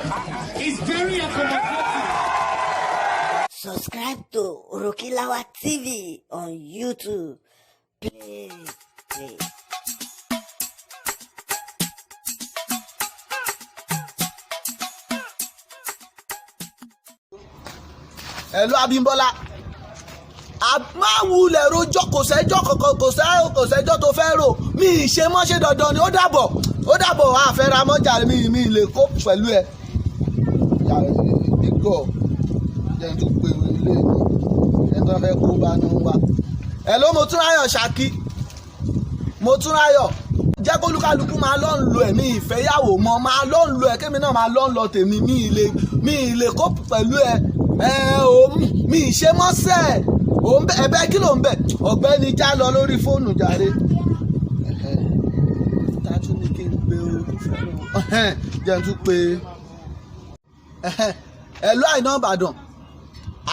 It's very accommodating. Subscribe to Rokilawa TV on YouTube. Play. Hello Abímbọ́lá. Máa wulẹ̀ rojọ́ kò sẹ́jọ́ kankan kò sẹ́jọ́ tó fẹ́ rò mi ì ṣe mọ́ ṣe dandan ni ó dàbọ̀ àfẹ́ra mọ́jà mi lè kó pẹ̀lú ẹ. Ìgò jẹ́ tó pé ilé ẹ̀ tó fẹ́ kó bá ní wá. Hello Motúnráyọ̀ Ṣakí Motúnráyọ̀ jẹ́ kó lúkálukú máa lọ́ ń lo ẹ̀mí ìfẹ́yàwó mọ́ máa lọ́ ń lo ẹ̀ kémi náà máa lọ́ ń lọ tèmi mi ì lè kó pẹ̀lú ẹ. Mi ì ṣe mọ́ sẹ́ẹ̀ ẹ̀bẹ̀ kí ló ń bẹ̀ ọ̀gbẹ́ni já lọ lórí fóònù jàre. Tátú ní kí n pe olùfẹ́ jẹ́ n tún pe ẹ̀lú Àìná Ìbàdàn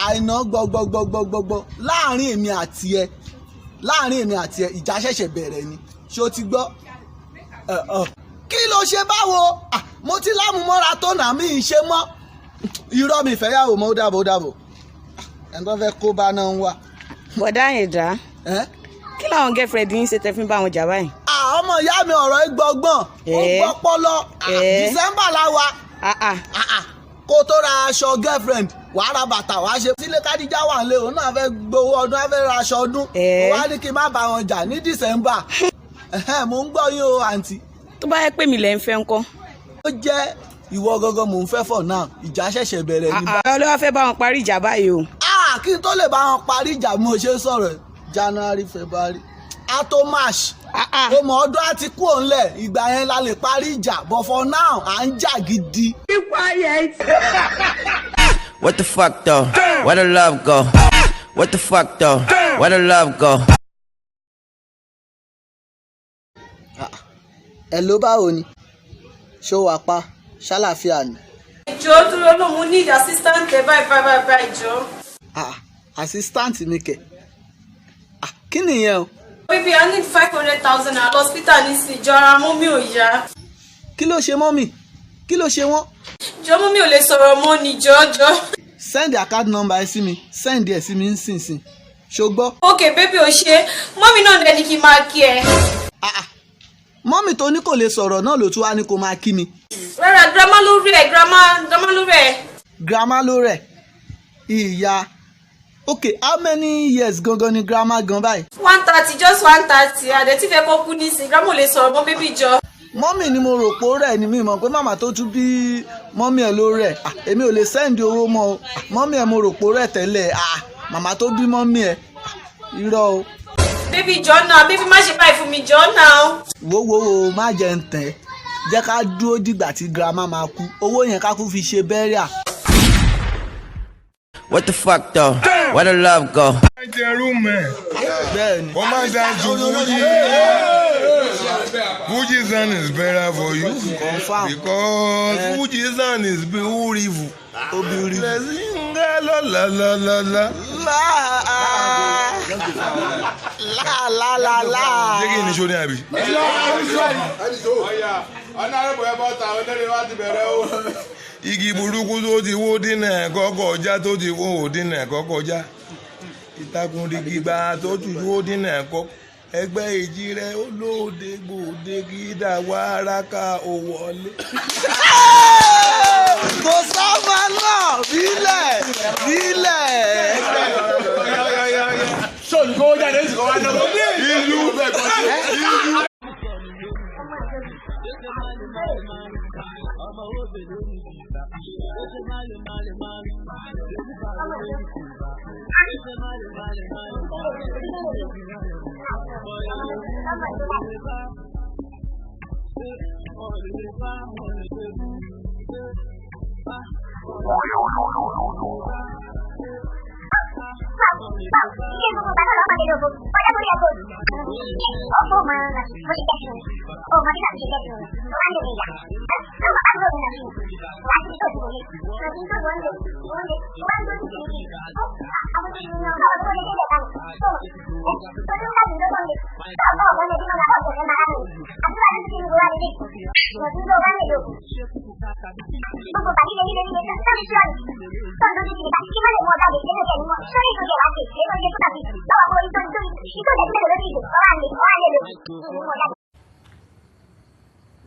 Àìná gbọgbọgbọgbọgbọ láàrin èmi àti ẹ ìjà ṣẹ̀ṣẹ̀ bẹ̀rẹ̀ ni ṣé o ti gbọ́ kí ló ṣe báwo mo ti lámùmọ́ra tó nà mí ì ṣe mọ́ irọ́ mi fẹ́ yàwó mọ́ ó dàbọ̀ ẹni tó fẹ́ kó bá náà ń wá. bọ̀dá Àyìndá kí làwọn girlfriend yín ṣe tẹ́ fi ń bá wọn jà báyìí. ọmọ ìyá mi ọ̀rọ̀ ìgbọ̀ngbọ̀n ó gbọ́pọ́lọ́ December la wa kó tó ra aṣọ girlfriend wàá ra bàtà wàá ṣe sílé Kádíjà wà ń lé òun náà fẹ́ gbowó ọdún á fẹ́ ra aṣọ ọdún wàá ní kí n má bá wọn jà ní December mò ń gbọ́ yín o àǹtí. tó bá yẹ pé mi lẹ́ ń fẹ́ ńkọ́. ó jẹ́ ìwọ gangan mò ń fẹ́ for now ìjà ṣẹ̀ṣẹ̀ bẹ̀rẹ̀ ní bá. ọlọ́ wá fẹ́ bá wọn parí ìjà báyìí o. kí n tó lè bá wọn parí ìjà mo ṣe sọ̀rọ̀ January February ato March ó mọ ọdún àti kú òǹlẹ̀ ìgbà yẹn la lè parí ìjà but for now à ń jà gidi. What the fuck though? Where the love go? What the fuck though? Where the love go? Hello báwo ni ṣó wà pa ṣàlàfíà ni. ìjọ dúró náà mo need assistant ẹ báyìí ìjọ. Assistant mi kẹ kí nìyẹn o. baby I need 500,000 at hospital nísìnyí ìjọ ara mọ́mí ò yá. kí ló ṣe mọ́mì kí ló ṣe wọ́n. ìjọ mọ́mí ò lè sọ̀rọ̀ mọ́ ni jọjọ. send account number ẹ sí mi send ẹ sí mi nísinsìnyí ṣó gbọ́. ok baby ò ṣe mọ́mí náà dẹni kí n máa kí ẹ. mọ́mì tó ní kò lè sọ̀rọ̀ náà ló tún wá ní kó máa kí mi. rárá grandma ló rẹ̀ grandma ló rẹ̀. grandma ló rẹ̀ ìyá okay how many years gangan ni grandma gan báyìí. 130 just 130 àdẹ̀tí fẹ́ kó kú nísìnyí grandma ò lè sọ̀rọ̀ mọ́ baby jọ. mọ́mì ni mo rò pé ó rẹ̀ ni mi mọ̀ pé màmá tó tún bí mọ́mì ẹ̀ ló rẹ̀ èmi ò lè sẹ́ndì owó mọ́ o mọ́mì ẹ̀ mo rò pé ó rẹ̀ tẹ́lẹ̀ màmá tó bí mọ́mì ẹ̀ irọ́ o. baby jọ náà baby má ṣe báyìí fún mi jọ náà. wo má jẹ́ ń tẹ̀ jẹ́ ká dúró dìgbà tí grandma máa kú owó yẹn ká kú fi ṣe burial. What the fuck though? Where the love go? bẹ́ẹ̀ni. Wọ́n máa dá ju Fuji sound is better for you. Confirm. Because Fuji sound is beautiful. La la la la la. La. Ṣé kí ni ṣó ní àbí? Igi burúkú tó ti wó dínà kọ́kọ́ já tó ti wó dínà kọ́kọ́ já. Ìtàkùn dìgbà tó ti wó dínà kọ́kọ́. Ẹgbẹ́ èjì rẹ̀ olóde gbòde gídà wàràkà òwọlé. Kò sábà náà bílẹ̀. Sọ̀rọ̀ kó jáde ní ìsìnkú wa náà. Ìlú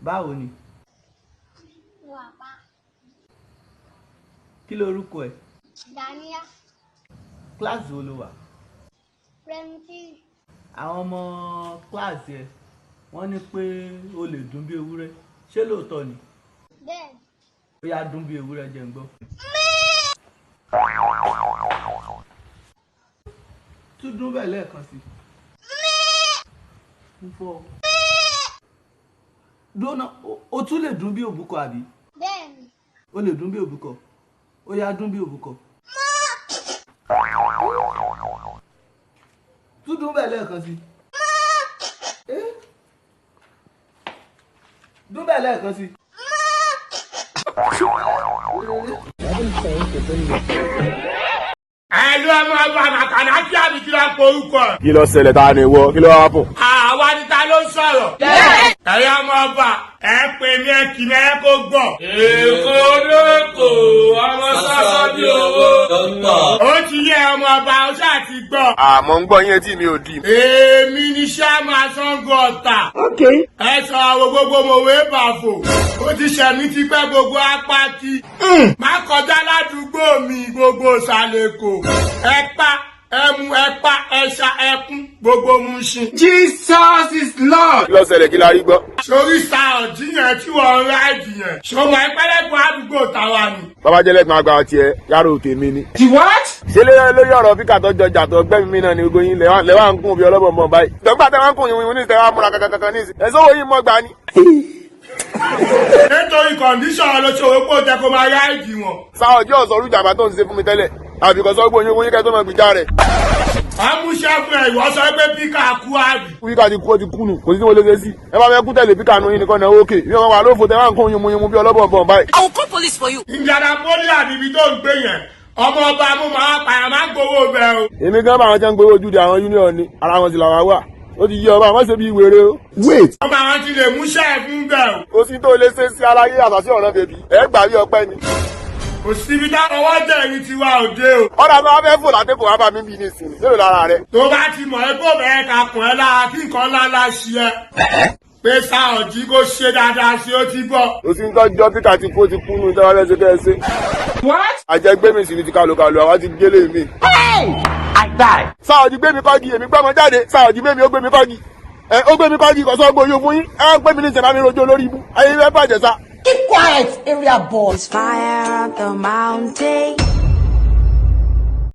Báwo ni? Kí lorúkọ ẹ? Dania. Kíláàsì wo ló wà? Plenty. Àwọn ọmọ kíláàsì ẹ wọ́n ní pé o lè dún bí ewúrẹ́. Ṣé lóòótọ́ ni? Bẹ́ẹ̀. Ó yá dún bí ewúrẹ́ jẹ́ n gbọ́. Tún dún bẹ́ẹ̀ lẹ́ẹ̀kan sí. Ń fọ́. Dúnà, o tún lè dún bí òbúkọ àbí? Bẹ́ẹ̀ni. O lè dún bí òbúkọ. Ó yá dún bí òbúkọ. Tún dún bẹ́ẹ̀ lẹ́ẹ̀kan sí. Dún bẹ́ẹ̀ lẹ́ẹ̀kan sí. Ẹ̀lú ọmọ ọba àmàkànà kí àbí kí ló ń porúkọ. Kí ló ṣẹlẹ̀ ta ni ìwọ? Kí ló wá fún? Àwa ni ta ló ń sọ̀rọ̀. Ẹ̀yà ọmọ ọba ẹ pè mí ẹ kì mí ẹ kó gbọ́. Èkó lóko ọmọ sọ́sọ́ bí owó. Ó ti yẹ ọmọ ọba ó ṣáà ti gbọ́. Àmọ́ ń gbọ́ yín tí mi ò dì. Èmi ni Ṣáàmù Aṣọ́ngó Ọ̀tà. Ẹ sọ àwọn gbogbo mòwe bàfò. Ó ti ṣẹ̀mí ti pẹ́ gbogbo apáti. Má kọjá ládùúgbò mi gbogbo ṣàlẹ̀kò. Ẹ̀pá ẹmu ẹ̀pá ẹ̀ṣà ẹkún gbogbo Mushin. Jesus is Lord. Kí ló ṣẹlẹ̀ kí la rí gbọ́? Sórí sa ọ̀dí yẹn tí wọ́n ń ráìdì yẹn. Ṣọmọ ìpẹ́lẹ́gbọ̀n àdúgbò tàwa ni. Bàbá jẹ́ lẹ́gbọ̀n àgbà tiẹ̀ yàrá òkè mi ni. The what? Ṣé lórí ọ̀rọ̀ píkà tó jọjà tó gbẹ́mí mi náà ni gbogbo yín lẹ́wà ń kún bí ọlọ́bọ̀ mọ́ báyìí. Dọ́gba tẹ́ wá ń kún yín ní ìtẹ́wà múra kankan ní ìsìn. Ẹ̀sọ́ wo yín mọ́ gbà ni? Nítorí kọ̀ǹdíṣọ̀n ló ṣe òwe pò jẹ́ kó máa ráìdì wọn. Sáà ọjọ́ ọ̀sọ́ orú ìjàmbá tó ń ṣe fún mi tẹ́lẹ̀. Àbíkọ́ sọ gbóyin owó yín kẹ́ tó mọ̀ gbìjà rẹ̀. Amúṣẹ́ fún ẹ̀ ìwọ sọ pé píkà kú àbí. Píkà ti kú ó ti kú nù, kò sí tí mo lè ṣe sí. Ẹ bá fẹ́ kú tẹ̀lé píkà nu yín nìkan náà ókè. Bí wọ́n wà lófo tẹ́ wá ń kún yín bí ọlọ́bọ̀ bọ̀ báyìí. I will call police for you. Ìjàdá pólí àbíbí tó ń gbé yẹn. Ọmọ ọba mú màá pààyàn máa ń gbowó bẹ́ẹ̀ o. Èmi gan bá àwọn jẹ́ ń gbowó ojú de àwọn union ni, ara wọn sì làwọn wà. Ó ti yí ọba àwọn ṣe bí wèrè o. Wait. Ọba àwọn ti lè múṣẹ́ fún bẹ́ẹ̀ o. Ó sì tó lè ṣe sí aláyé àtàsí ọ̀ràn bèbí. Ẹ gbà bí ọpẹ́ ni. Kò síbi táwọn ọwọ́ jẹ́ ẹni tí wà òde o. Ọ̀dà tó wá fẹ́ fò látẹ́kọ̀ọ́ wá bá mi bí ní ìsìn. Lérò lára rẹ̀. Tó bá ti mọ̀ ẹ́ kó bẹ̀rẹ̀ ká kùn ẹ́ lára kí nǹkan ńláńlá ṣe ẹ́. Pé Sáọ̀jì kò ṣe dáadáa sí ó ti gbọ́. Ó sì ń tọ́jọ́ Píkà ti kú ó ti kú nù tẹ́wọ́ fẹ́ ṣe kẹ́ ẹ ṣe. What? Àjẹgbé mi sì ni ti kàlùkàlù àwa ti gélé mi. I die. Sáọ̀jì gbé mi kọ́gi èmi gbọ́mọ jáde. Sáọ̀jì gbé mi ó gbé mi kọ́gi. Ó gbé mi kọ́gi kò sọ gbóyún fún yín. Ẹ gbé mi ní ìṣẹ̀dá mi rojọ́ lórí ibú. Ayé fẹ́ bàjẹ́ sá. Keep quiet, area boy. There's fire on the mountain.